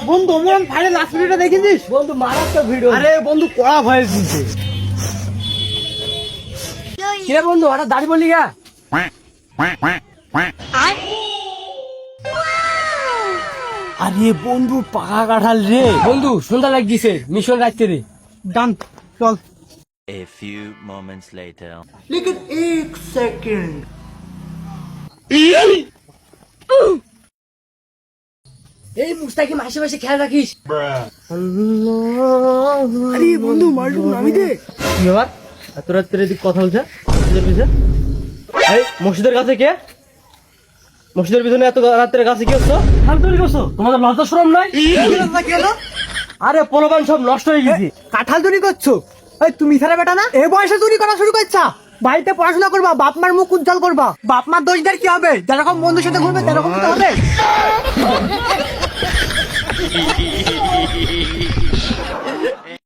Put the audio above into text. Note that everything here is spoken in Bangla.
বন্ধু অমন ভাইরাল লাস্ট ভিডিওটা দেখেছিস? বন্ধু মারাত্মক ভিডিও। আরে বন্ধু কড়া ভয়েস দিচ্ছে। কিরে বন্ধু হঠাৎ দাড়ি বলি গা? আরে বন্ধু পাকা কাঁঠাল রে। বন্ধু সন্ধ্যা লাগিয়েছে, মিশন রাখতে রে। ডান, চল। A few moments later. लेकिन एक सेकंड। এই মুস্তাকি মাসে মাসে খেয়াল রাখিস। আরে বন্ধু মালটু নামি দে। কি ব্যাপার এত রাত্রে এদিক কথা বলছে? মসজিদের পিছনে এই মসজিদের কাছে কে? মসজিদের পিছনে এত রাত্রে কাছে কি হচ্ছে? কাল তৈরি করছো? তোমাদের লজ্জা শরম নাই? কি হলো? আরে পোলাপান সব নষ্ট হয়ে গেছে। কাঁঠাল চুরি করছো? এই তুমি ছাড়া বেটা না? এই বয়সে চুরি করা শুরু করছা? বাড়িতে পড়াশোনা করবা, বাপ মার মুখ উজ্জ্বল করবা। বাপ মার দোষ দেওয়ার কি হবে? যেরকম বন্ধুর সাথে ঘুরবে তেরকম তো হবে।